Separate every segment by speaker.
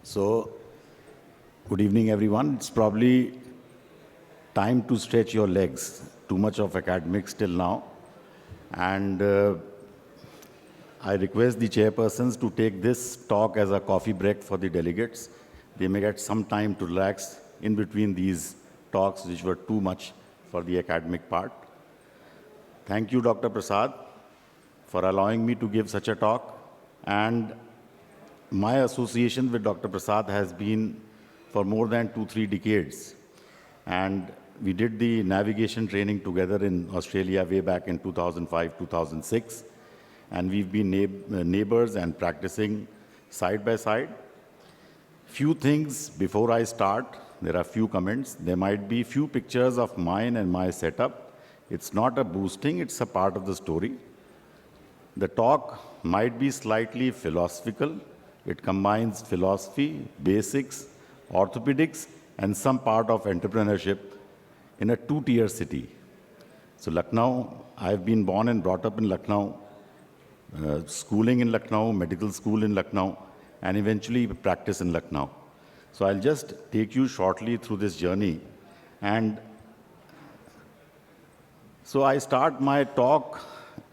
Speaker 1: So, good evening, everyone. It's probably time to stretch your legs. Too much of academics till now. And I request the chairpersons to take this talk as a coffee break for the delegates. They may get some time to relax in between these talks, which were too much for the academic part. Thank you, Dr. Prasad, for allowing me to give such a talk. And my association with Dr. Prasad has been for more than 2-3 decades. And we did the navigation training together in Australia way back in 2005, 2006. And we've been neighbors and practicing side by side. Few things before I start, there are few comments. There might be few pictures of mine and my setup. It's not a boosting, it's a part of the story. The talk might be slightly philosophical. It combines philosophy, basics, orthopedics, and some part of entrepreneurship in a 2-tier city. So Lucknow, I've been born and brought up in Lucknow, schooling in Lucknow, medical school in Lucknow, and eventually practice in Lucknow. So I'll just take you shortly through this journey. And so I start my talk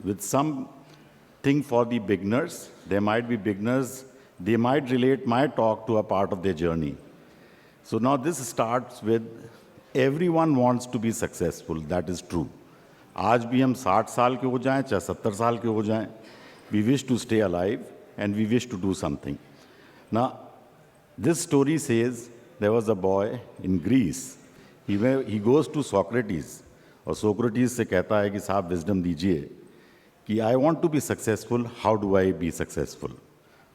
Speaker 1: with something for the beginners. There might be beginners, they might relate my talk to a part of their journey. So now this starts with everyone wants to be successful. That is true. आज भी हम 60 साल के हो जाएं, चाहे 70 साल के हो जाएं, we wish to stay alive and we wish to do something. Now, this story says there was a boy in Greece. He goes to Socrates, और Socrates से कहता है कि साहब wisdom दीजिए कि I want to be successful, how do I be successful?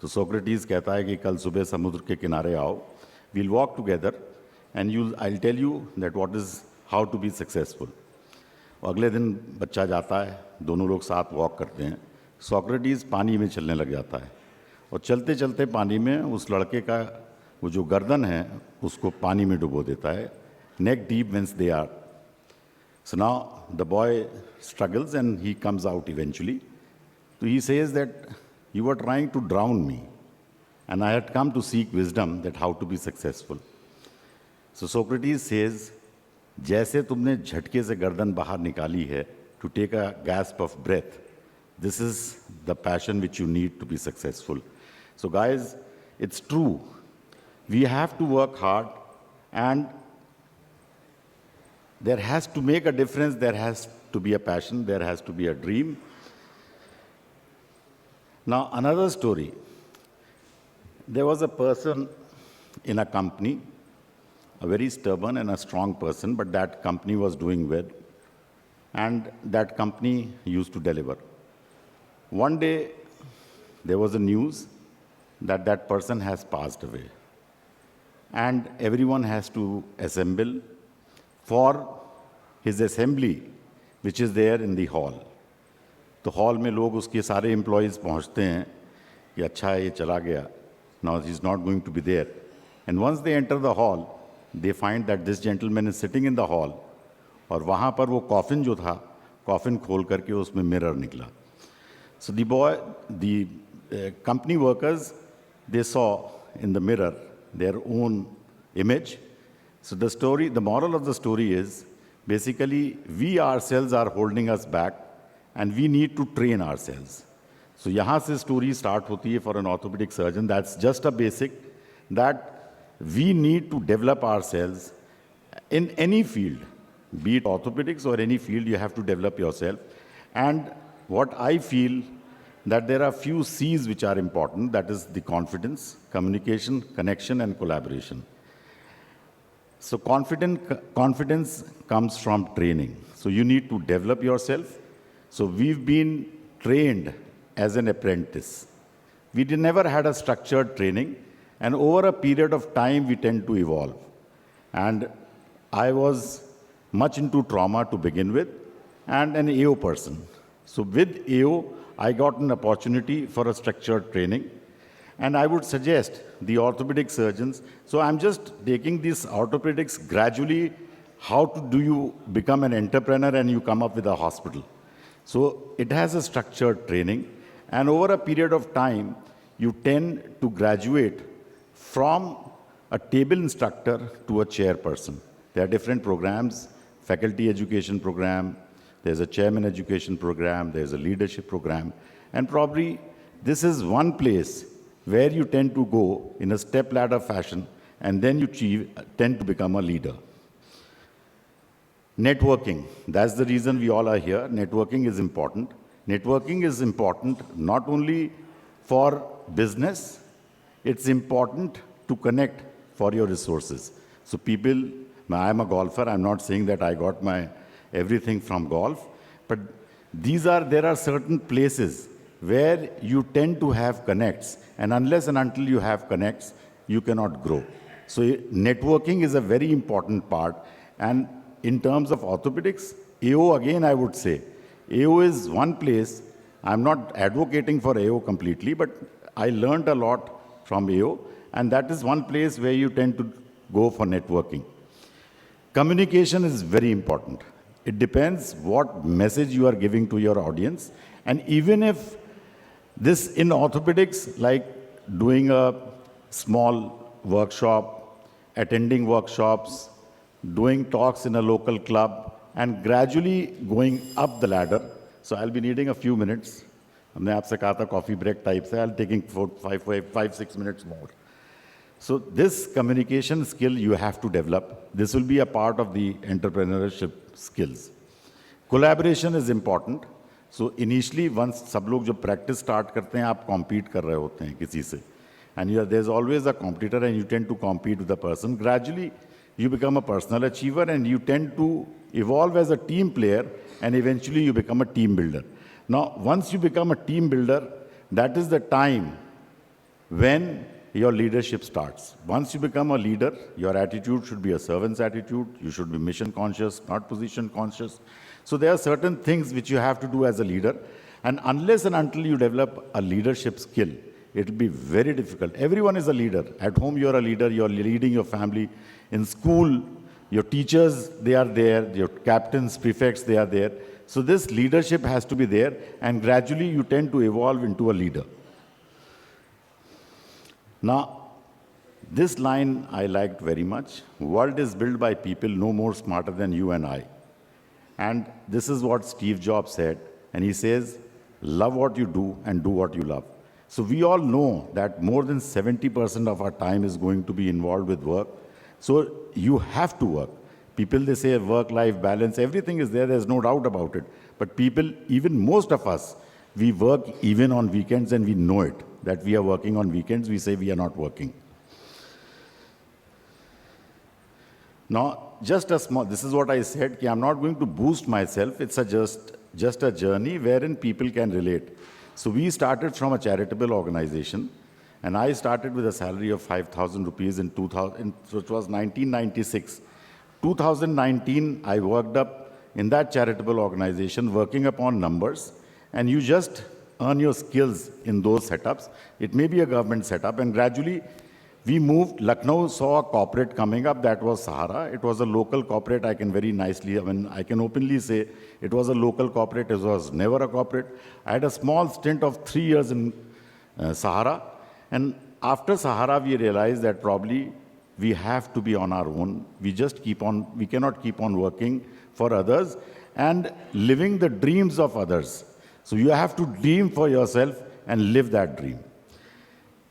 Speaker 1: तो Socrates कहता है कि कल सुबह समुद्र के किनारे आओ, we'll walk together and I'll tell you that how to be successful. अगले दिन बच्चा जाता है, दोनों लोग साथ वॉक करते हैं. Socrates पानी में चलने लग जाता है और चलते चलते पानी में उस लड़के का वो जो गर्दन है उसको पानी में डुबो देता है. Neck deep whence they are. So now the boy struggles and he comes out eventually. So he says that you were trying to drown me and I had come to seek wisdom that how to be successful. So Socrates says, जैसे तुमने झटके से गर्दन बाहर निकाली है to take a gasp of breath, this is the passion which you need to be successful. So guys, it's true. We have to work hard and there has to make a difference. There has to be a passion. There has to be a dream. Now, another story. There was a person in a company, a very stubborn and a strong person, but that company was doing well. And that company used to deliver. One day, there was a news that that person has passed away. And everyone has to assemble for his assembly, which is there in the hall. तो hall में लोग उसके सारे employees पहुंचते हैं कि अच्छा है ये चला गया. Now he is not going to be there. And once they enter the hall, they find that this gentleman is sitting in the hall. और वहाँ पर वो कॉफिन जो था, कॉफिन खोल करके उसमें मिरर निकला. So the company workers, they saw in the mirror their own image. So the moral of the story is, basically, we ourselves are holding us back and we need to train ourselves. So यहाँ से story start होती है for an orthopedic surgeon. That's just a basic that we need to develop ourselves in any field, be it orthopedics or any field, you have to develop yourself. And what I feel that there are few C's which are important, that is the confidence, communication, connection, and collaboration. So confidence comes from training. So you need to develop yourself. So we've been trained as an apprentice. We never had a structured training. And over a period of time, we tend to evolve. And I was much into trauma to begin with and an AO person. So with AO, I got an opportunity for a structured training. And I would suggest the orthopedic surgeons, so I'm just taking this orthopedics gradually, how do you become an entrepreneur and you come up with a hospital. So it has a structured training, and over a period of time, you tend to graduate from a table instructor to a chairperson. There are different programs, faculty education program, there's a chairman education program, there's a leadership program, and probably this is one place where you tend to go in a step ladder fashion, and then you tend to become a leader. Networking, that's the reason we all are here. Networking is important. Networking is important not only for business, it's important to connect for your resources. So people, I'm a golfer, I'm not saying that I got my everything from golf, but there are certain places where you tend to have connects, and unless and until you have connects, you cannot grow. So networking is a very important part, and in terms of orthopedics, AO again I would say, AO is one place, I'm not advocating for AO completely, but I learned a lot from AO, and that is one place where you tend to go for networking. Communication is very important. It depends what message you are giving to your audience, and even if this in orthopedics, like doing a small workshop, attending workshops, doing talks in a local club, and gradually going up the ladder. So I'll be needing a few minutes. हमने आपसे कहा था coffee break type से, I'll taking 5-6 minutes more. So this communication skill you have to develop. This will be a part of the entrepreneurship skills. Collaboration is important. So initially, once सब लोग जो practice start करते हैं, आप compete कर रहे होते हैं किसी से, and there's always a competitor, and you tend to compete with the person. Gradually, you become a personal achiever, and you tend to evolve as a team player, and eventually you become a team builder. Now, once you become a team builder, that is the time when your leadership starts. Once you become a leader, your attitude should be a servant's attitude. You should be mission conscious, not position conscious. So there are certain things which you have to do as a leader. And unless and until you develop a leadership skill, it will be very difficult. Everyone is a leader. At home, you're a leader. You're leading your family. In school, your teachers, they are there. Your captains, prefects, they are there. So this leadership has to be there. And gradually, you tend to evolve into a leader. Now, this line I liked very much. World is built by people no more smarter than you and I. And this is what Steve Jobs said. And he says, love what you do and do what you love. So we all know that more than 70% of our time is going to be involved with work. So you have to work. People, they say work-life balance, everything is there, there's no doubt about it. But people, even most of us, we work even on weekends, and we know it, that we are working on weekends. We say we are not working. Now, just a small, this is what I said, I'm not going to boost myself. It's just a journey wherein people can relate. So we started from a charitable organization, and I started with a salary of 5,000 rupees in 2000, so it was 1996. 2019, I worked up in that charitable organization, working upon numbers, and you just earn your skills in those setups. It may be a government setup, and gradually we moved. Lucknow saw a corporate coming up, that was Sahara. It was a local corporate, I can openly say it was a local corporate, it was never a corporate. I had a small stint of 3 years in Sahara, and after Sahara we realized that probably we have to be on our own. We cannot keep on working for others and living the dreams of others. So you have to dream for yourself and live that dream.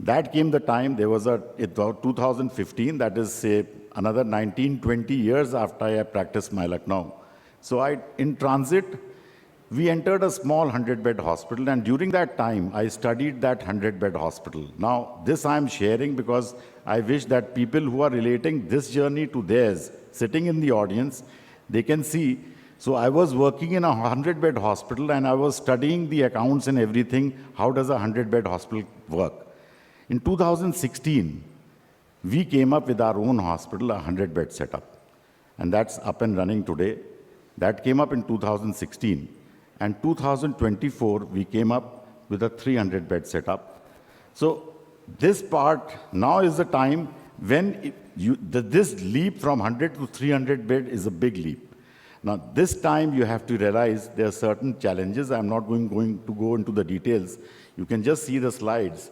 Speaker 1: That came the time, there was 2015, that is, say, another 19, 20 years after I practiced my Lucknow. So in transit, we entered a small 100-bed hospital, and during that time, I studied that 100-bed hospital. Now, this I'm sharing because I wish that people who are relating this journey to theirs, sitting in the audience, they can see. So I was working in a 100-bed hospital, and I was studying the accounts and everything. How does a 100-bed hospital work? In 2016, we came up with our own hospital, a 100-bed setup. And that's up and running today. That came up in 2016. And 2024, we came up with a 300-bed setup. So this part now is the time when this leap from 100 to 300 bed is a big leap. Now, this time you have to realize there are certain challenges. I'm not going to go into the details. You can just see the slides.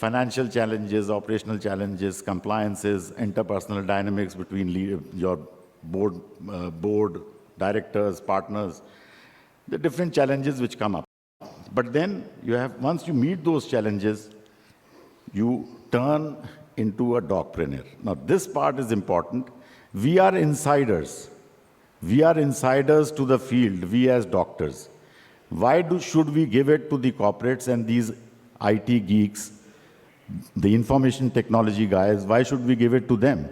Speaker 1: financial challenges, operational challenges, compliances, interpersonal dynamics between your board, directors, partners, the different challenges which come up. But then once you meet those challenges, you turn into a docpreneur. Now, this part is important. We are insiders. We are insiders to the field, we as doctors. Why should we give it to the corporates and these IT geeks, the information technology guys? Why should we give it to them?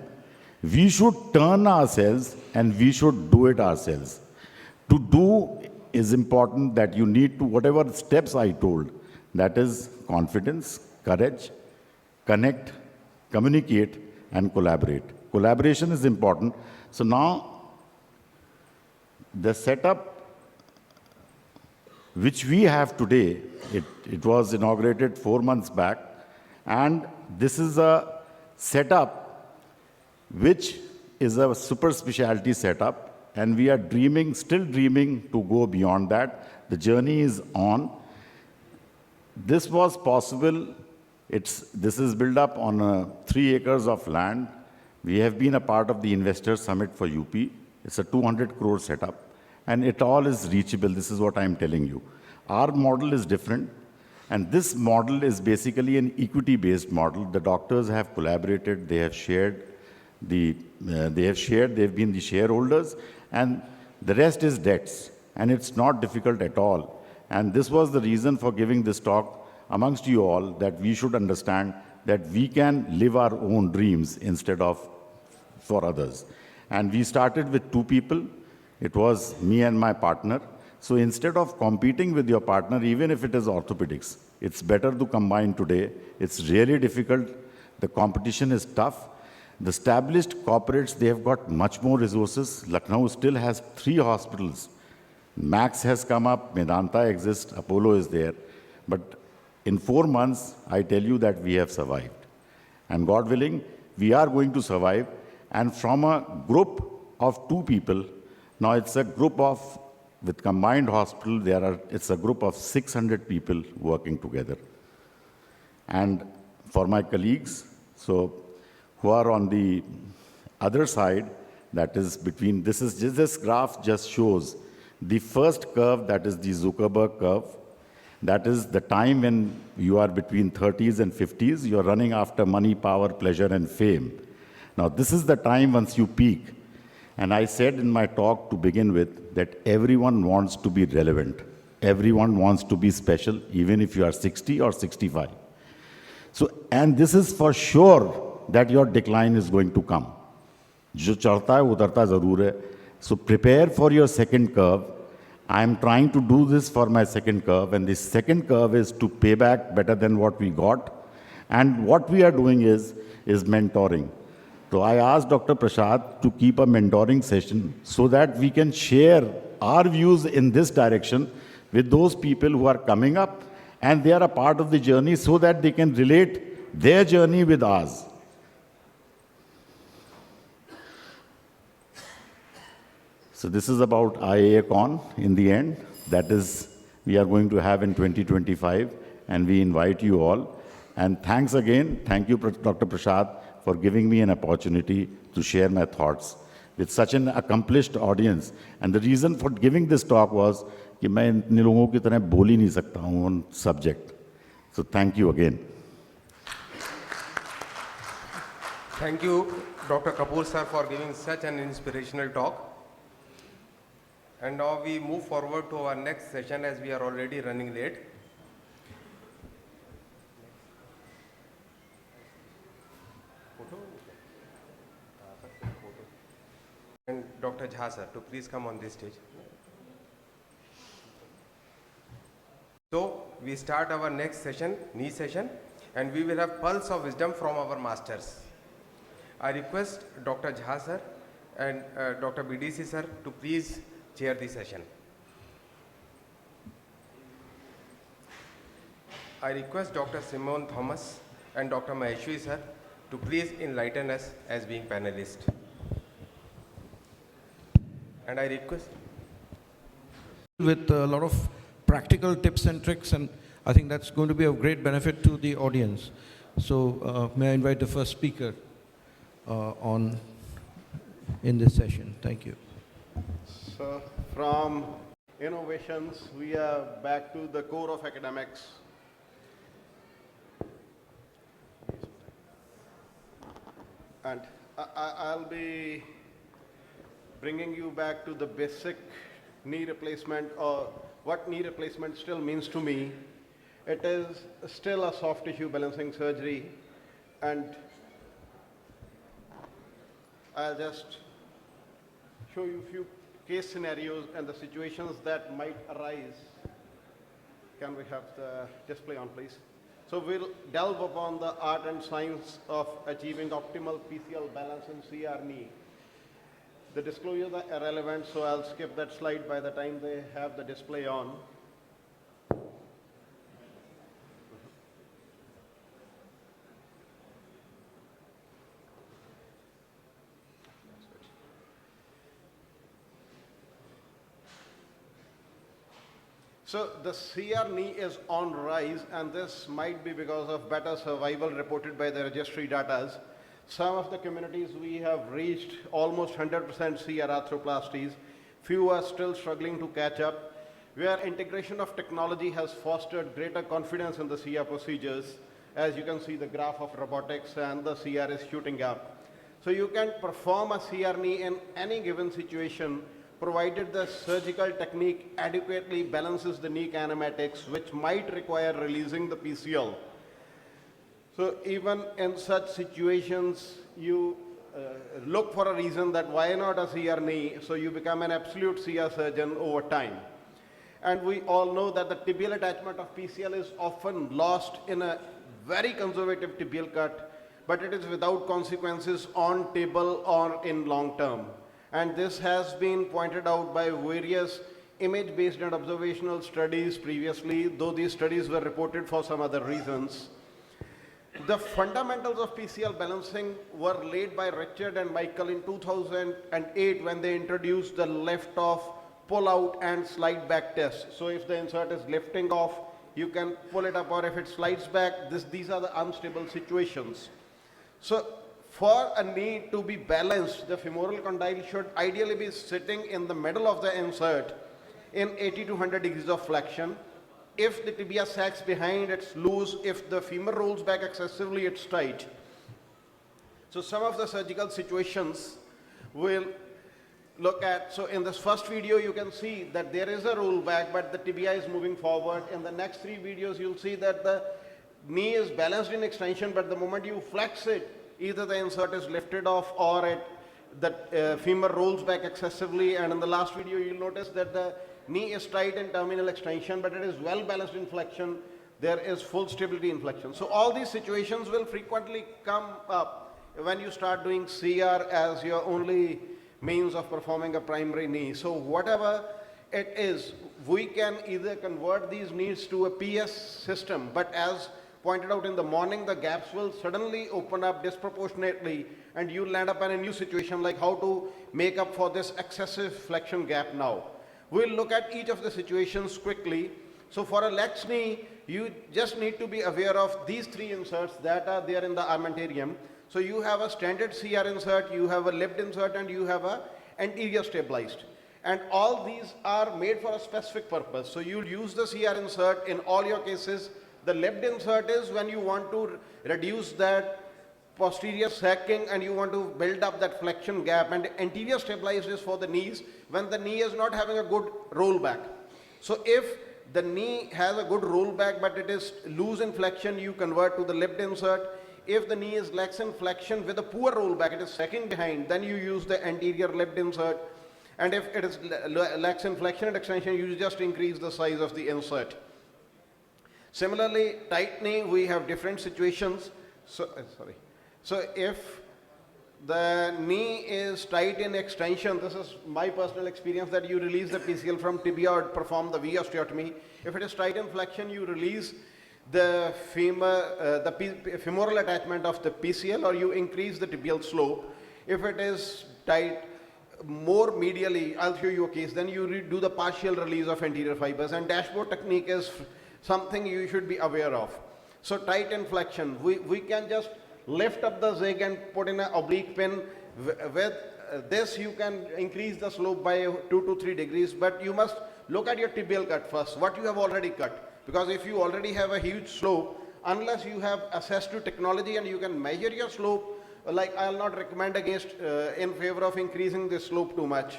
Speaker 1: We should turn ourselves and we should do it ourselves. To do is important that you need to, whatever steps I told, that is confidence, courage, connect, communicate, and collaborate. Collaboration is important. So now, the setup which we have today, it was inaugurated 4 months back, and this is a setup which is a super specialty setup, and we are still dreaming to go beyond that. The journey is on. This was possible. This is built up on 3 acres of land. We have been a part of the Investor Summit for UP. It's a 200 crore setup, and it all is reachable. This is what I'm telling you. Our model is different, and this model is basically an equity-based model. The doctors have collaborated, they have shared, they've been the shareholders, and the rest is debts, and it's not difficult at all. And this was the reason for giving this talk amongst you all, that we should understand that we can live our own dreams instead of for others. And we started with 2 people. It was me and my partner. So instead of competing with your partner, even if it is orthopedics, it's better to combine today. It's really difficult. The competition is tough. The established corporates, they have got much more resources. Lucknow still has 3 hospitals. Max has come up, Medanta exists, Apollo is there. But in 4 months, I tell you that we have survived. And God willing, we are going to survive. And from a group of 2 people, now it's a group of, with combined hospital, it's a group of 600 people working together. And for my colleagues, so who are on the other side, that is between, this graph just shows the first curve, that is the Zuckerberg curve. That is the time when you are between 30s and 50s, you're running after money, power, pleasure, and fame. Now, this is the time once you peak. And I said in my talk to begin with that everyone wants to be relevant. Everyone wants to be special, even if you are 60 or 65. So, and this is for sure that your decline is going to come. Jo chadta hai, utarta zarur hai. So prepare for your second curve. I am trying to do this for my second curve, and this second curve is to pay back better than what we got. And what we are doing is mentoring. So I asked Dr. Prasad to keep a mentoring session so that we can share our views in this direction with those people who are coming up, and they are a part of the journey so that they can relate their journey with ours. So this is about IAACon in the end. That is, we are going to have in 2025, and we invite you all. And thanks again. Thank you, Dr. Prasad, for giving me an opportunity to share my thoughts with such an accomplished audience. And the reason for giving this talk was कि मैं इन लोगों की तरह बोल ही नहीं सकता हूँ on subject. So thank you again.
Speaker 2: Thank you, Dr. Kapoor sir, for giving such an inspirational talk. And now we move forward to our next session as we are already running late. And Dr. Jha sir, to please come on this stage. So we start our next session, knee session, and we will have pulse of wisdom from our masters. I request Dr. Jha sir and Dr. BDC sir to please chair the session. I request Dr. Simone Thomas and Dr. Maheshwari sir to please enlighten us as being panelists. And I request
Speaker 3: with a lot of practical tips and tricks, and I think that's going to be of great benefit to the audience. So may I invite the first speaker in this session? Thank you.
Speaker 4: So from innovations, we are back to the core of academics. And I'll be bringing you back to the basic knee replacement, or what knee replacement still means to me. It is still a soft tissue balancing surgery, and I'll just show you a few case scenarios and the situations that might arise. Can we have the display on, please? So we'll delve upon the art and science of achieving optimal PCL balance in CR knee. The disclosures are irrelevant, so I'll skip that slide by the time they have the display on. So the CR knee is on rise, and this might be because of better survival reported by the registry data. Some of the communities we have reached almost 100% CR arthroplasties. Few are still struggling to catch up, where integration of technology has fostered greater confidence in the CR procedures. As you can see, the graph of robotics and the CR is shooting up. So you can perform a CR knee in any given situation, provided the surgical technique adequately balances the knee kinematics, which might require releasing the PCL. So even in such situations, you look for a reason that why not a CR knee, so you become an absolute CR surgeon over time. And we all know that the tibial attachment of PCL is often lost in a very conservative tibial cut, but it is without consequences on table or in long term. And this has been pointed out by various image-based and observational studies previously, though these studies were reported for some other reasons. The fundamentals of PCL balancing were laid by Richard and Michael in 2008 when they introduced the lift-off, pull-out and slide-back test. So if the insert is lifting off, you can pull it up, or if it slides back, these are the unstable situations. So for a knee to be balanced, the femoral condyle should ideally be sitting in the middle of the insert in 80 to 100 degrees of flexion. If the tibia sags behind, it's loose. If the femur rolls back excessively, it's tight. So some of the surgical situations we'll look at. So in this first video, you can see that there is a roll back, but the tibia is moving forward. In the next three videos, you'll see that the knee is balanced in extension, but the moment you flex it, either the insert is lifted off or the femur rolls back excessively. And in the last video, you'll notice that the knee is tight in terminal extension, but it is well balanced in flexion. There is full stability in flexion. So all these situations will frequently come up when you start doing CR as your only means of performing a primary knee. So whatever it is, we can either convert these knees to a PS system, but as pointed out in the morning, the gaps will suddenly open up disproportionately, and you'll land up in a new situation like how to make up for this excessive flexion gap now. We'll look at each of the situations quickly. So for a lax knee, you just need to be aware of these three inserts that are there in the armamentarium. So you have a standard CR insert, you have a lipped insert, and you have a anterior stabilized. And all these are made for a specific purpose. So you'll use the CR insert in all your cases. The lipped insert is when you want to reduce that posterior sacking and you want to build up that flexion gap, and anterior stabilized is for the knees when the knee is not having a good rollback. So if the knee has a good rollback but it is loose in flexion, you convert to the lipped insert. If the knee is lax in flexion with a poor rollback, it is sacking behind, then you use the anterior lipped insert. And if it is lax in flexion and extension, you just increase the size of the insert. Similarly, tight knee, we have different situations. So if the knee is tight in extension, this is my personal experience, that you release the PCL from tibia or perform the V osteotomy. If it is tight in flexion, you release the femoral attachment of the PCL, or you increase the tibial slope. If it is tight more medially, I'll show you a case, then you do the partial release of anterior fibers, and dashboard technique is something you should be aware of. So tight inflection, we can just lift up the zig and put in an oblique pin. With this you can increase the slope by 2 to 3 degrees, but you must look at your tibial cut first, what you have already cut. Because if you already have a huge slope, unless you have access to technology and you can measure your slope, like I'll not recommend against in favor of increasing the slope too much.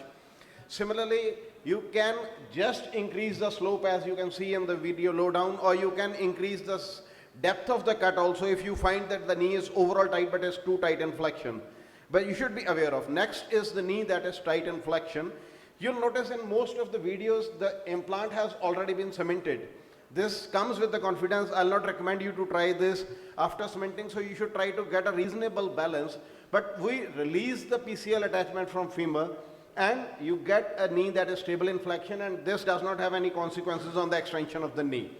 Speaker 4: Similarly, you can just increase the slope as you can see in the video low down, or you can increase the depth of the cut also if you find that the knee is overall tight but is too tight in flexion. But you should be aware of. Next is the knee that is tight in flexion. You'll notice in most of the videos the implant has already been cemented. This comes with the confidence. I'll not recommend you to try this after cementing, so you should try to get a reasonable balance. But we release the PCL attachment from femur and you get a knee that is stable in flexion, and this does not have any consequences on the extension of the knee.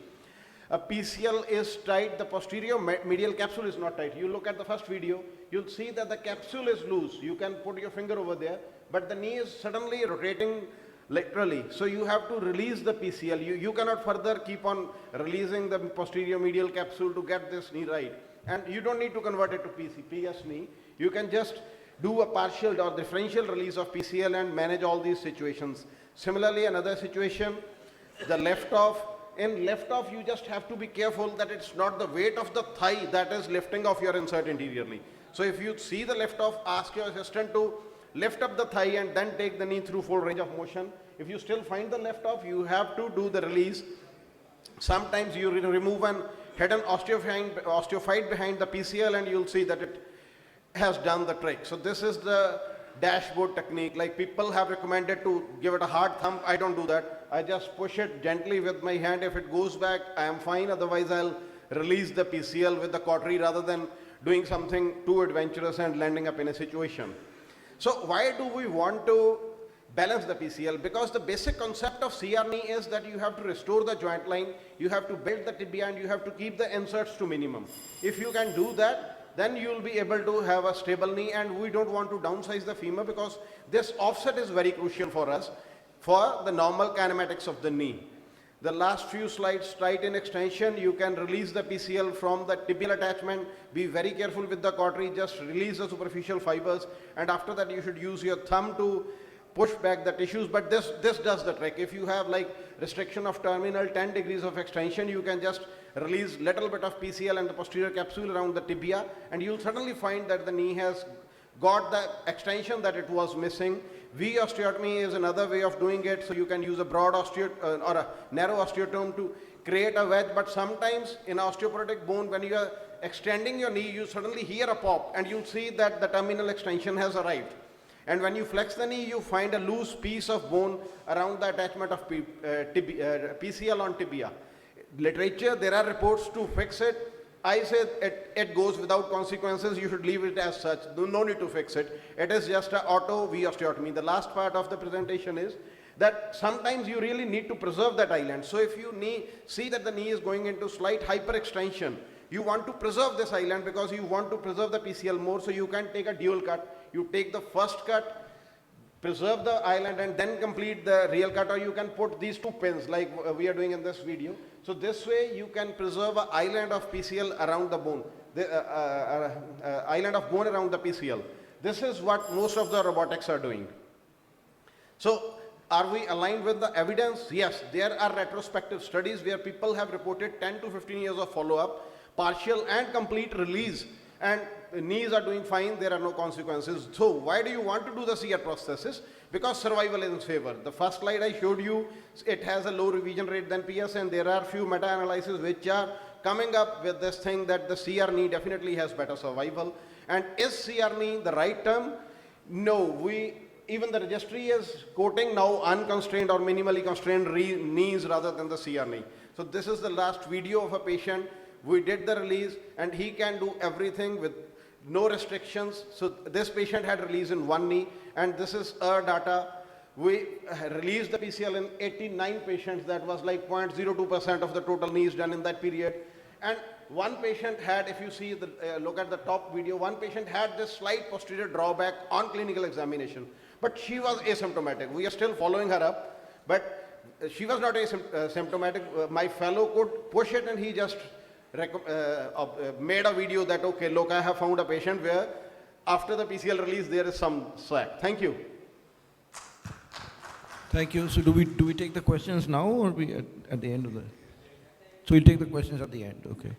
Speaker 4: A PCL is tight, the posterior medial capsule is not tight. You look at the first video, you'll see that the capsule is loose. You can put your finger over there, but the knee is suddenly rotating laterally. So you have to release the PCL. You cannot further keep on releasing the posterior medial capsule to get this knee right. And you don't need to convert it to PS knee. You can just do a partial or differential release of PCL and manage all these situations. Similarly, another situation, the left off. In left off, you just have to be careful that it's not the weight of the thigh that is lifting off your insert interiorly. So if you see the left off, ask your assistant to lift up the thigh and then take the knee through full range of motion. If you still find the left off, you have to do the release. Sometimes you remove an hidden osteophyte behind the PCL and you'll see that it has done the trick. So this is the dashboard technique. Like people have recommended to give it a hard thump. I don't do that. I just push it gently with my hand. If it goes back, I am fine. Otherwise, I'll release the PCL with the cautery rather than doing something too adventurous and landing up in a situation. So why do we want to balance the PCL? Because the basic concept of CR knee is that you have to restore the joint line, you have to build the tibia, and you have to keep the inserts to minimum. If you can do that, then you will be able to have a stable knee, and we don't want to downsize the femur because this offset is very crucial for us for the normal kinematics of the knee. The last few slides, tight in extension, you can release the PCL from the tibial attachment. Be very careful with the cautery, just release the superficial fibers, and after that you should use your thumb to push back the tissues, but this does the trick. If you have like restriction of terminal 10 degrees of extension, you can just release little bit of PCL and the posterior capsule around the tibia, and you'll suddenly find that the knee has got the extension that it was missing. V osteotomy is another way of doing it, so you can use a broad or a narrow osteotome to create a wedge, but sometimes in osteoporotic bone, when you are extending your knee, you suddenly hear a pop and you'll see that the terminal extension has arrived. And when you flex the knee, you find a loose piece of bone around the attachment of PCL on tibia. Literature, there are reports to fix it. I say it goes without consequences. You should leave it as such. No need to fix it. It is just an auto V osteotomy. The last part of the presentation is that sometimes you really need to preserve that island. So if you see that the knee is going into slight hyperextension, you want to preserve this island because you want to preserve the PCL more, so you can take a dual cut. You take the first cut, preserve the island, and then complete the real cut, or you can put these two pins like we are doing in this video. So this way you can preserve an island of PCL around the bone, island of bone around the PCL. This is what most of the robotics are doing. So are we aligned with the evidence? Yes, there are retrospective studies where people have reported 10 to 15 years of follow-up, partial and complete release, and knees are doing fine, there are no consequences. So why do you want to do the CR prosthesis? Because survival is in favor. The first slide I showed you, it has a low revision rate than PS, and there are few meta-analyses which are coming up with this thing that the CR knee definitely has better survival. And is CR knee the right term? No, even the registry is quoting now unconstrained or minimally constrained knees rather than the CR knee. So this is the last video of a patient. We did the release and he can do everything with no restrictions. So this patient had release in one knee, and this is our data. We released the PCL in 89 patients. That was like 0.02% of the total knees done in that period. And one patient had, if you see look at the top video, one patient had this slight posterior drawback on clinical examination, but she was asymptomatic. We are still following her up, but she was not asymptomatic. My fellow could push it and he just made a video that, okay, look, I have found a patient where after the PCL release, there is some slack. Thank you.
Speaker 3: Thank you. So do we take the questions now or we at the end of the? So we'll take the questions at the end, okay.